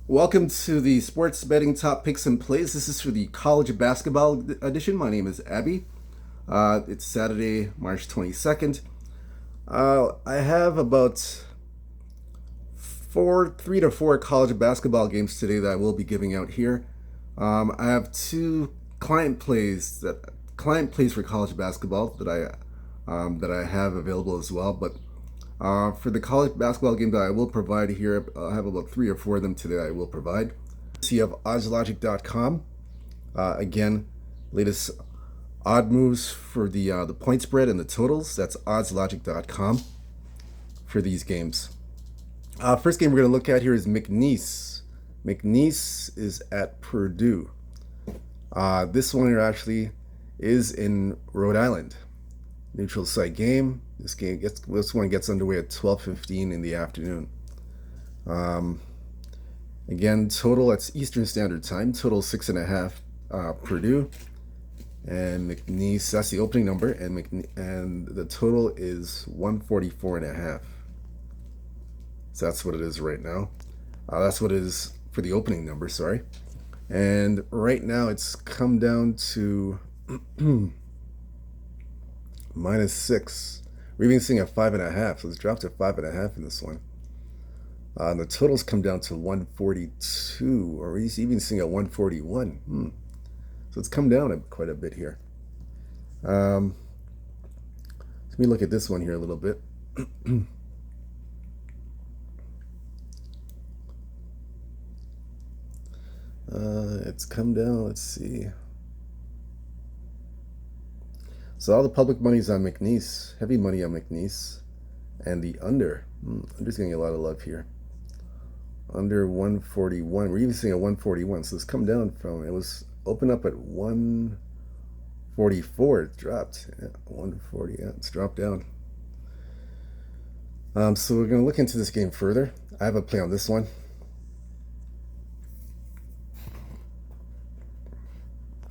Welcome to the Sports Betting Top Picks and Plays. This is for the college basketball edition. My name is Abby. It's Saturday, March 22nd. I have about 3 to 4 college basketball games today that I will be giving out here. I have two client plays for college basketball that I have available as well. But for the college basketball game that I will provide here, I have about 3 or 4 of them today I will provide. So you have oddslogic.com. Again, latest odd moves for the point spread and the totals. That's oddslogic.com for these games. First game we're going to look at here is McNeese. McNeese is at Purdue. This one here actually is in Rhode Island. Neutral site game. This one gets underway at 12:15 in the afternoon. Again, total, that's Eastern Standard Time. Total 6.5 Purdue, and McNeese, that's the opening number, and the total is 144.5. So that's what it is right now. That's what it is for the opening number. Sorry, and right now it's come down to -6. We're even seeing a 5.5, so it's dropped to 5.5 in this one. The totals come down to 142, or he's even seeing a 141. So it's come down quite a bit here. Let me look at this one here a little bit. It's come down, let's see. So all the public money's on McNeese, heavy money on McNeese, and the under. Under's getting a lot of love here. Under 141. We're even seeing a 141. So it's come down from, it was open up at 144. It dropped. Yeah, 140. Yeah, it's dropped down. So we're going to look into this game further. I have a play on this one.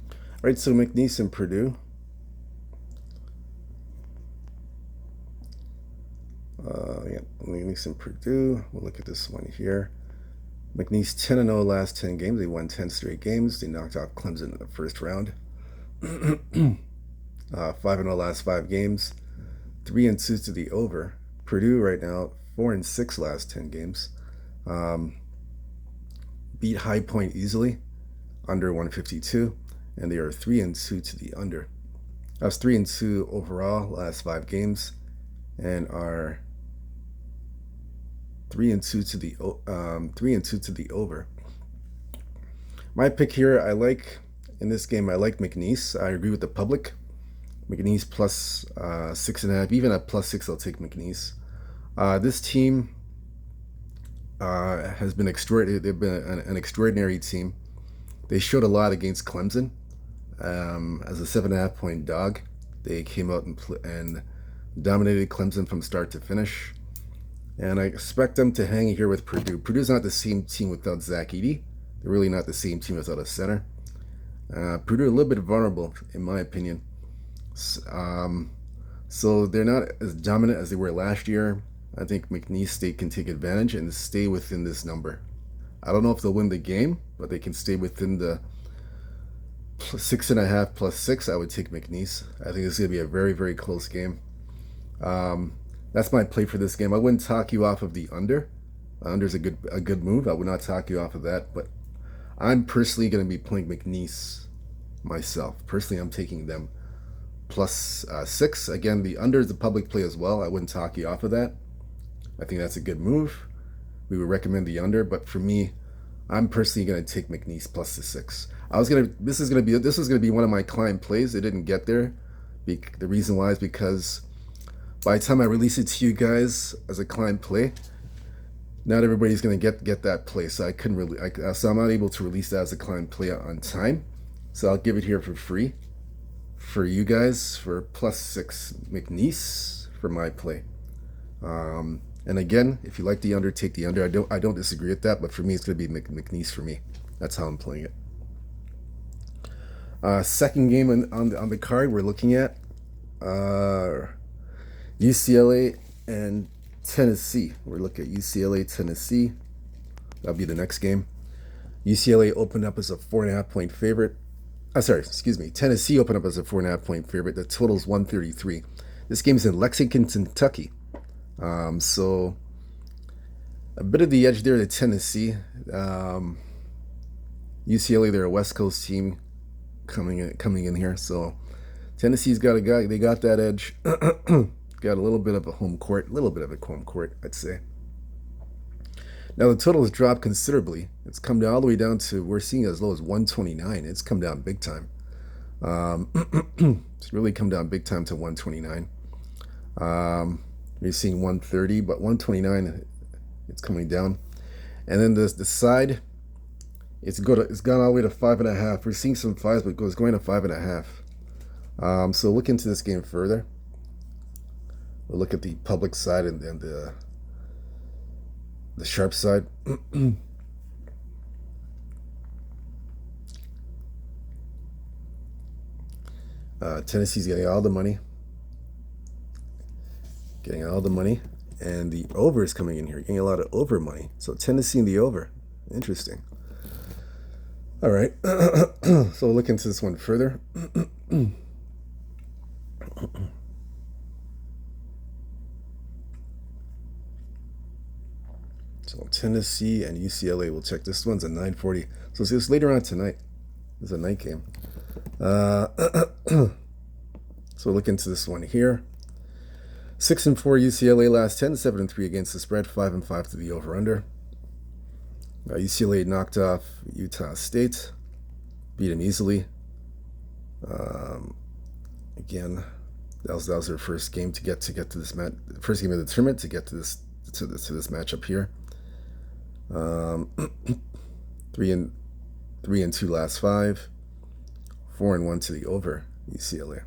All right, so McNeese and Purdue. McNeese and Purdue. We'll look at this one here. McNeese 10-0 last 10 games. They won 10 straight games. They knocked out Clemson in the first round. 5-0 last 5 games. 3-2 to the over. Purdue right now 4-6 last 10 games. Beat High Point easily, under 152, and they are 3-2 to the under. That's 3-2 overall last 5 games, and are 3-2 to the 3-2 to the over. My pick here, in this game, I like McNeese. I agree with the public. McNeese plus 6.5, even at +6, I'll take McNeese. This team has been extraordinary. They've been an extraordinary team. They showed a lot against Clemson. As a 7.5 point dog, they came out and dominated Clemson from start to finish. And I expect them to hang here with Purdue. Purdue's not the same team without Zach Edey. They're really not the same team without a center. Purdue a little bit vulnerable, in my opinion. So they're not as dominant as they were last year. I think McNeese State can take advantage and stay within this number. I don't know if they'll win the game, but they can stay within the 6.5 +6. I would take McNeese. I think it's going to be a very, very close game. That's my play for this game. I wouldn't talk you off of the under. Under's a good move. I would not talk you off of that, but I'm personally going to be playing McNeese myself. Personally, I'm taking them +6. Again, the under is a public play as well. I wouldn't talk you off of that. I think that's a good move. We would recommend the under, but for me, I'm personally going to take McNeese +6. This was going to be one of my client plays. It didn't get there. The reason why is because by the time I release it to you guys as a client play, not everybody's going to get that play. So so I'm not able to release that as a client play on time. So I'll give it here for free for you guys for +6 McNeese for my play. And again, if you like the under, take the under. I don't disagree with that, but for me, it's going to be McNeese for me. That's how I'm playing it. Second game on the card we're looking at UCLA and Tennessee. We're looking at UCLA, Tennessee. That'll be the next game. UCLA opened up as a 4.5 point favorite. Sorry, excuse me. Tennessee opened up as a 4.5 point favorite. The total is 133. This game is in Lexington, Kentucky. So a bit of the edge there to Tennessee. UCLA, they're a West Coast team coming in here. So Tennessee's got a guy. They got that edge. Got a little bit of a home court, I'd say. Now the total has dropped considerably. It's come down all the way down to, we're seeing as low as 129. It's come down big time. It's really come down big time to 129. You're seeing 130, but 129, it's coming down. And then the side, it's gone all the way to 5.5. We're seeing some fives, but it's going to 5.5. So look into this game further. We'll look at the public side and the sharp side. Tennessee's getting all the money. And the over is coming in here, getting a lot of over money. So Tennessee in the over. Interesting. All right. So we'll look into this one further. So Tennessee and UCLA, we'll check. This one's at 9:40. So it's later on tonight. It's a night game. So we'll look into this one here. 6-4 UCLA last 10, 7-3 against the spread, 5-5 to the over/under. UCLA knocked off Utah State, beat them easily. Again, that was their first game to get to this match. First game of the tournament to get to this matchup here. 3-2 last 5, 4-1 to the over UCLA.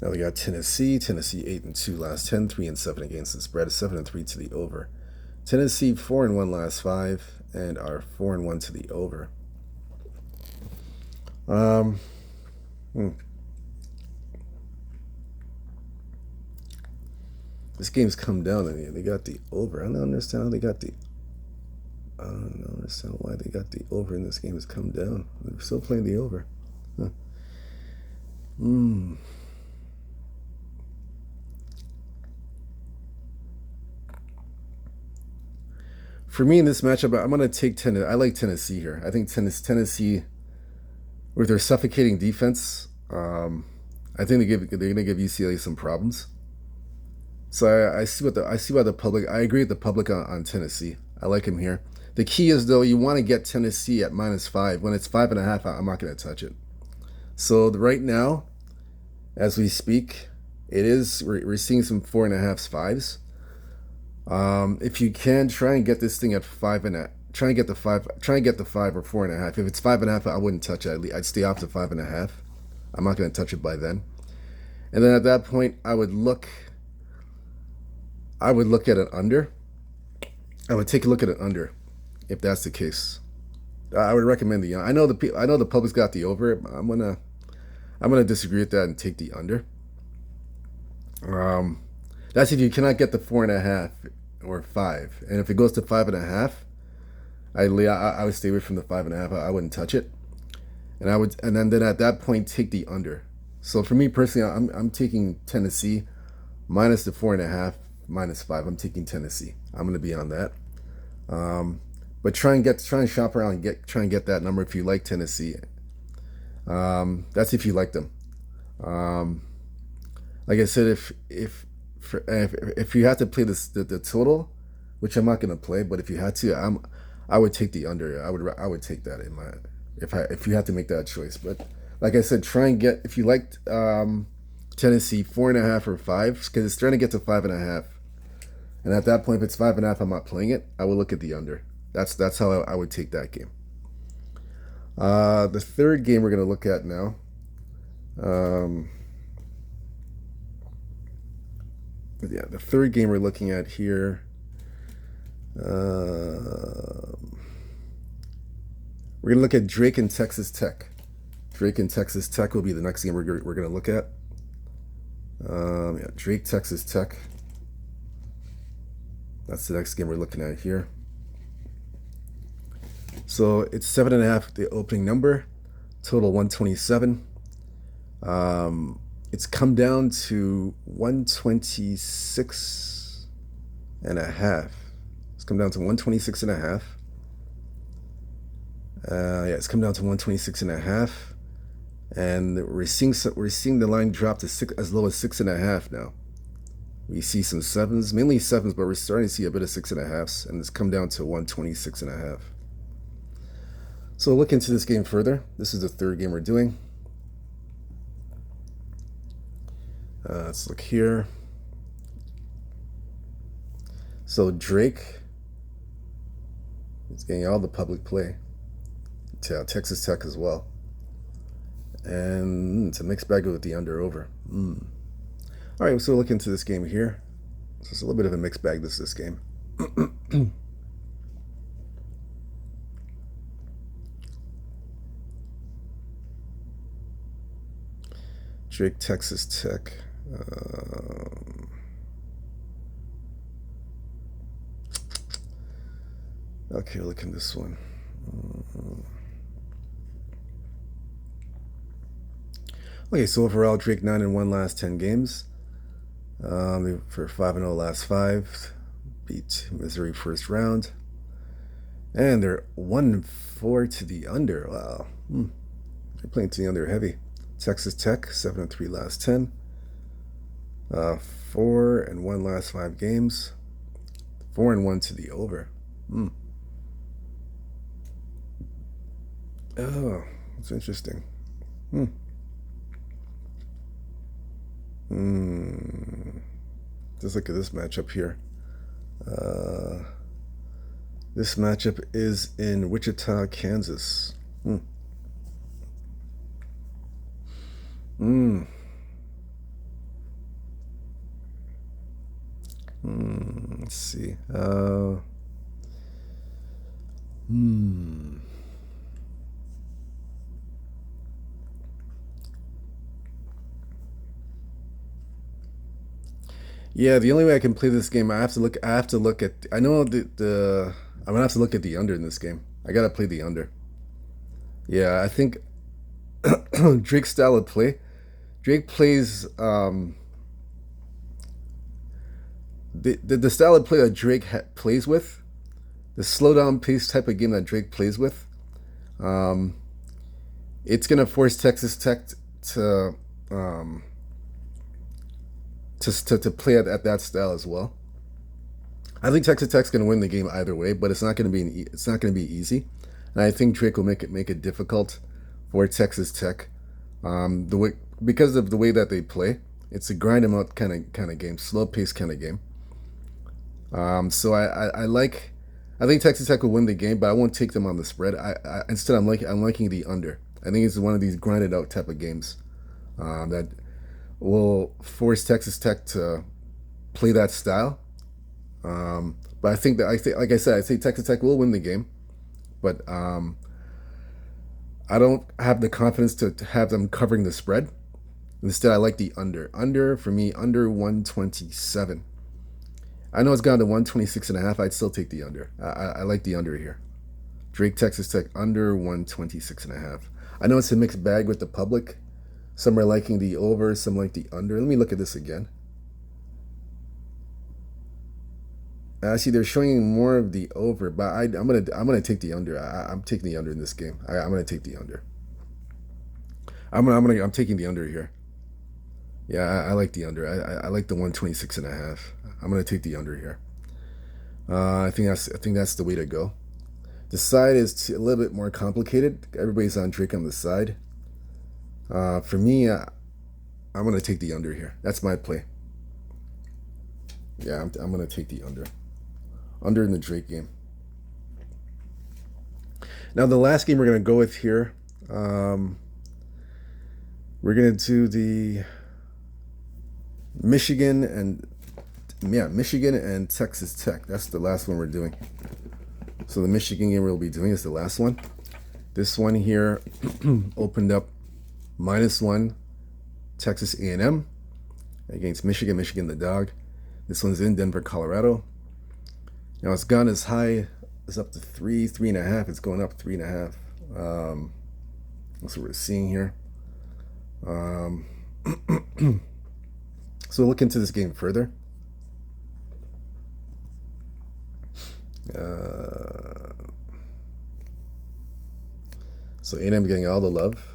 Now we got Tennessee 8-2 last 10, 3-7 against the spread, 7-3 to the over. Tennessee 4-1 last 5 and are 4-1 to the over. This game's come down. They got the over. I don't understand how they got the. I don't understand why they got the over in this game. Has come down. They're still playing the over. Huh. For me in this matchup, I'm gonna take Tennessee. I like Tennessee here. I think Tennessee, with their suffocating defense, I think they're gonna give UCLA some problems. So I see why the public. I agree with the public on Tennessee. I like him here. The key is though, you want to get Tennessee at -5. When it's 5.5, I'm not going to touch it. So right now, as we speak, we're seeing some 4.5s, 5s. If you can, try and get this thing at 5.5. Try and get the 5 or 4.5. If it's 5.5, I wouldn't touch it. I'd stay off to 5.5. I'm not going to touch it by then. And then at that point, I would look at an under. I would take a look at an under, if that's the case. I would recommend the. I know the public's got the over. I'm gonna disagree with that and take the under. That's if you cannot get the 4.5 or 5, and if it goes to 5.5, I would stay away from the 5.5. I wouldn't touch it, and then at that point take the under. So for me personally, I'm taking Tennessee minus the 4.5. -5. I'm taking Tennessee. I'm going to be on that. But try and shop around and try and get that number if you like Tennessee. That's if you like them. Like I said, if you had to play the total, which I'm not going to play, but if you had to, I would take the under. I would take that if you had to make that choice. But like I said, try and get, if you liked Tennessee 4.5 or 5, because it's trying to get to 5.5. And at that point, if it's 5.5, I'm not playing it. I will look at the under. That's how I would take that game. The third game we're going to look at now. The third game we're looking at here. We're going to look at Drake and Texas Tech. Drake and Texas Tech will be the next game we're going to look at. Drake, Texas Tech. That's the next game we're looking at here. So it's 7.5, the opening number, total 127. It's come down to 126 and a half. It's come down to 126 and a half. Yeah, it's come down to 126 and a half. And we're seeing the line drop to as low as 6.5 now. We see some sevens, mainly sevens, but we're starting to see a bit of 6.5s, and it's come down to 126 and a half. So look into this game further. This is the third game we're doing. Let's look here. So Drake is getting all the public play. Texas Tech as well. And it's a mixed bag with the under-over. All right, so look into this game here. So it's a little bit of a mixed bag, this game. Drake, Texas Tech. Okay, look in this one. Okay, so overall, Drake 9-1 last 10 games. For 5-0 last 5. Beat Missouri first round. And they're 1-4 to the under. Wow. They're playing to the under heavy. Texas Tech, 7-3 last 10. 4-1 last 5 games. 4-1 to the over. Oh, that's interesting. Just look at this matchup here. This matchup is in Wichita, Kansas. Let's see. Yeah, the only way I can play this game, I have to look at. I know I'm gonna have to look at the under in this game. I gotta play the under. Yeah, I think Drake's style of play. Drake plays the style of play that Drake plays with, the slow down pace type of game that Drake plays with. It's gonna force Texas Tech to play at that style as well. I think Texas Tech's going to win the game either way, but it's not going to be easy, and I think Drake will make it difficult for Texas Tech. Because of the way that they play, it's a grind them out kind of game, slow pace kind of game. So I think Texas Tech will win the game, but I won't take them on the spread. Instead I'm liking the under. I think it's one of these grinded out type of games that will force Texas Tech to play that style. But I think like I said, I think Texas Tech will win the game, but I don't have the confidence to have them covering the spread. Instead, I like the under. Under, for me, under 127. I know it's gone to 126 and a half. I'd still take the under. I like the under here. Drake, Texas Tech, under 126 and a half. I know it's a mixed bag with the public. Some are liking the over, some like the under. Let me look at this again. See, they're showing more of the over, but I'm gonna take the under. I'm taking the under in this game. I'm gonna take the under. I'm taking the under here. Yeah, I like the under. I like the 126 and a half. I'm gonna take the under here. I think that's the way to go. The side is a little bit more complicated. Everybody's on Drake on the side. For me, I'm gonna take the under here. That's my play. Yeah, I'm gonna take the under. Under in the Drake game. Now the last game we're gonna go with here. We're gonna do the Michigan and Texas Tech. That's the last one we're doing. So the Michigan game we'll be doing is the last one. This one here opened up -1 Texas A&M against Michigan. Michigan the dog. This one's in Denver, Colorado. Now it's gone as high is up to 3.5. It's going up 3.5. That's what we're seeing here. So we'll look into this game further. So A&M getting all the love.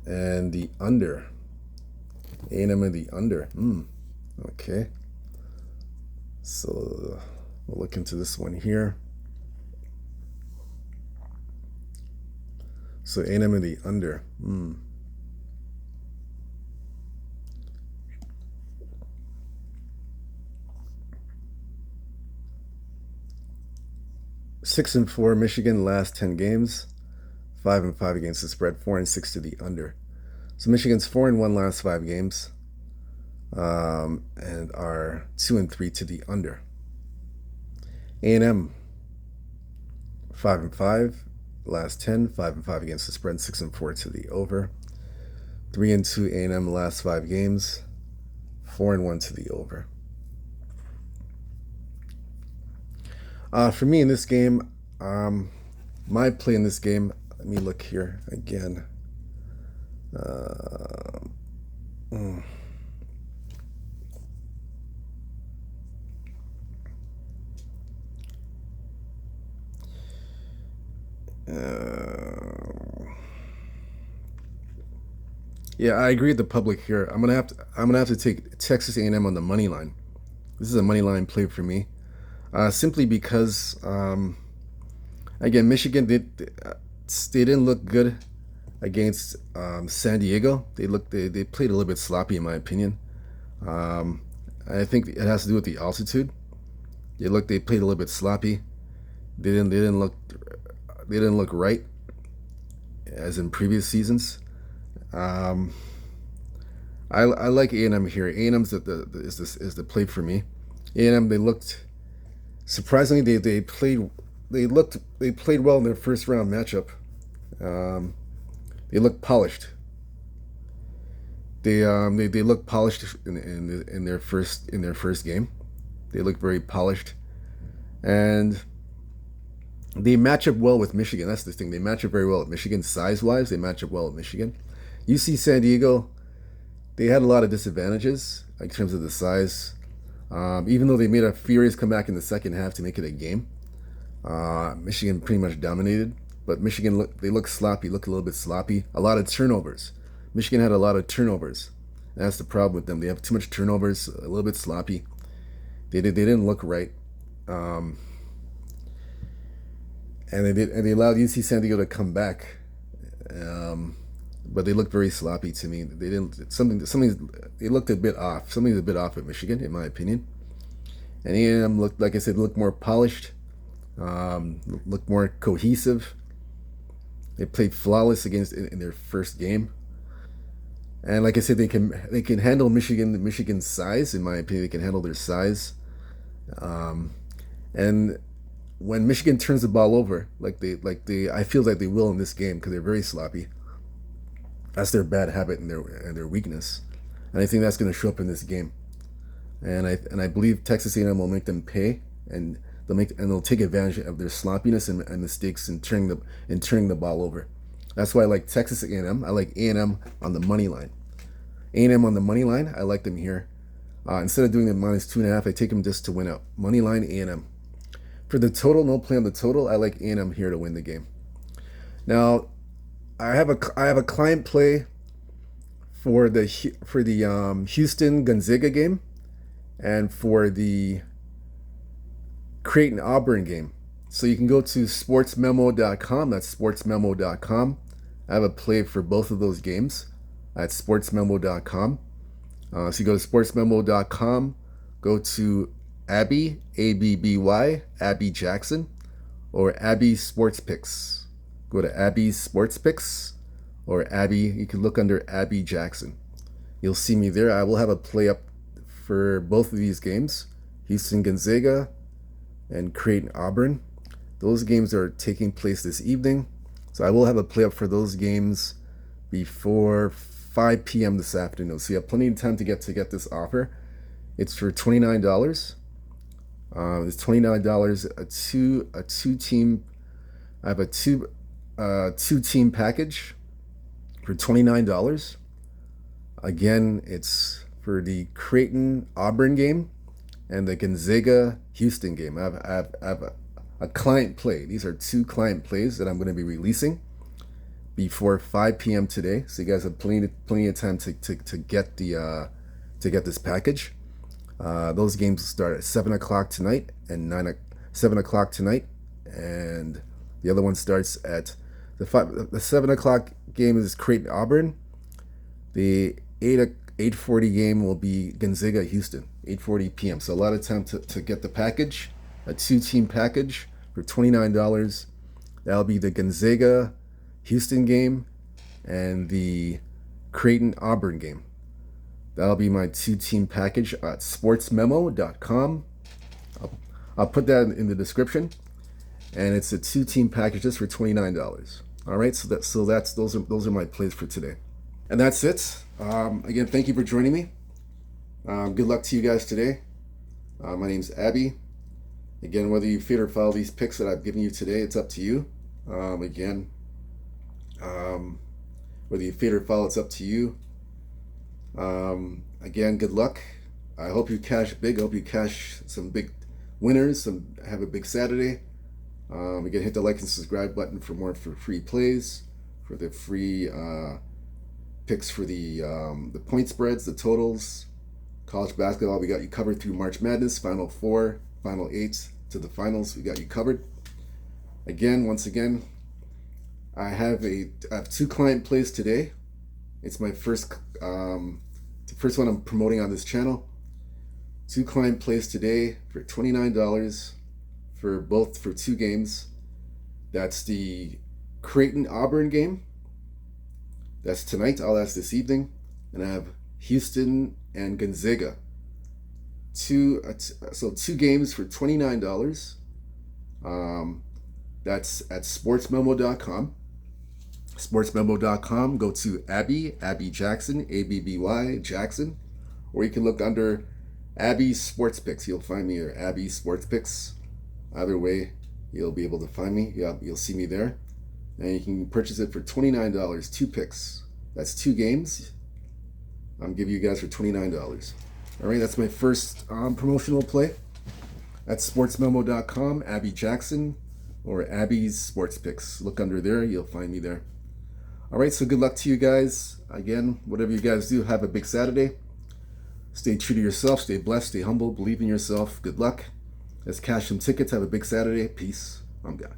And the under. A&M and the under. Okay. So we'll look into this one here. So A&M and the under. 6-4 Michigan last 10 games. 5-5 against the spread. 4-6 to the under. So Michigan's 4-1 last 5 games. And are 2-3 to the under. A&M 5-5 last 10, 5-5 against the spread, 6-4 to the over. 3-2 A&M last 5 games, 4-1 to the over. For me in this game, my play in this game, let me look here again. Yeah, I agree with the public here. I'm gonna have to take Texas A&M on the money line. This is a money line play for me, simply because again, Michigan they didn't look good against San Diego. They played a little bit sloppy in my opinion. I think it has to do with the altitude. They played a little bit sloppy. They didn't look right as in previous seasons. I like A&M here. A&M's is the play for me. A&M, they looked surprisingly they played well in their first round matchup. They looked polished. They looked polished in their first game. They looked very polished, and they match up well with Michigan. That's the thing. They match up very well with Michigan size-wise. They match up well with Michigan. UC San Diego, they had a lot of disadvantages in terms of the size. Even though they made a furious comeback in the second half to make it a game, Michigan pretty much dominated. But Michigan looked sloppy, looked a little bit sloppy. A lot of turnovers. Michigan had a lot of turnovers. And that's the problem with them. They have too much turnovers, a little bit sloppy. They didn't look right. And they allowed UC San Diego to come back. But they looked very sloppy to me. They looked a bit off. Something's a bit off at Michigan, in my opinion. And A&M looked, like I said, looked more polished, looked more cohesive. They played flawless in their first game. And like I said, they can handle Michigan's size. In my opinion, they can handle their size. And when Michigan turns the ball over, I feel like they will in this game because they're very sloppy. That's their bad habit and their weakness, and I think that's going to show up in this game. And I believe Texas A&M will make them pay, and they'll take advantage of their sloppiness and mistakes in turning the ball over. That's why I like Texas A&M. I like A&M on the money line. A&M on the money line. I like them here. Instead of doing the -2.5, I take them just to win out. Money line A&M. For the total, no play on the total. I like A&M here to win the game. Now, I have a client play for the Houston Gonzaga game and for the Creighton Auburn game. So you can go to sportsmemo.com. That's sportsmemo.com. I have a play for both of those games at sportsmemo.com. So you go to sportsmemo.com, go to Abby, ABBY, Abby Jackson, or Abbysportsbettingpicks. Go to Abbysportsbettingpicks or Abby. You can look under Abby Jackson. You'll see me there. I will have a play up for both of these games, Houston Gonzaga and Creighton Auburn. Those games are taking place this evening, so I will have a play up for those games before 5 p.m. this afternoon. So you have plenty of time to get this offer. It's for $29. It's $29. A two team. I have a two team package for $29. Again, it's for the Creighton Auburn game and the Gonzaga Houston game. I have a client play. These are two client plays that I'm going to be releasing before 5 p.m. today, so you guys have plenty of time to get this package. Those games start at 7 o'clock tonight and 7 o'clock tonight, and the other one starts at the 7 o'clock game is Creighton Auburn. The 8:40 game will be Gonzaga Houston, 8:40 p.m. So a lot of time to get the package, a two-team package for $29. That'll be the Gonzaga Houston game and the Creighton Auburn game. That'll be my two-team package at sportsmemo.com. I'll put that in the description, and it's a two-team package just for $29. All right, so those are my plays for today, and that's it. Again, thank you for joining me. Good luck to you guys today. My name's Abby. Again, whether you feed or follow these picks that I've given you today, it's up to you. Whether you feed or follow, it's up to you. Again, good luck. I hope you cash big. I hope you cash some big winners. Have a big Saturday. Again, hit the like and subscribe button for more free plays, for the free picks for the point spreads, the totals. College basketball, we got you covered through March Madness, Final Four, Final Eight to the finals. We got you covered. Once again, I have two client plays today. It's my first one I'm promoting on this channel. Two client plays today for $29 for two games. That's the Creighton Auburn game. That's tonight. That's this evening. And I have Houston and Gonzaga. Two games for $29. That's at sportsmemo.com. Sportsmemo.com. Go to Abby Jackson, ABBY Jackson, or you can look under Abbysportsbettingpicks. You'll find me, or Abbysportsbettingpicks. Either way, you'll be able to find me. You'll see me there, and you can purchase it for $29. Two picks. That's two games. I'm giving you guys for $29. All right, that's my first promotional play. That's sportsmemo.com, Abby Jackson, or Abby's Sports Picks. Look under there. You'll find me there. All right, so good luck to you guys. Again, whatever you guys do, have a big Saturday. Stay true to yourself. Stay blessed. Stay humble. Believe in yourself. Good luck. Let's cash some tickets. Have a big Saturday. Peace. I'm God.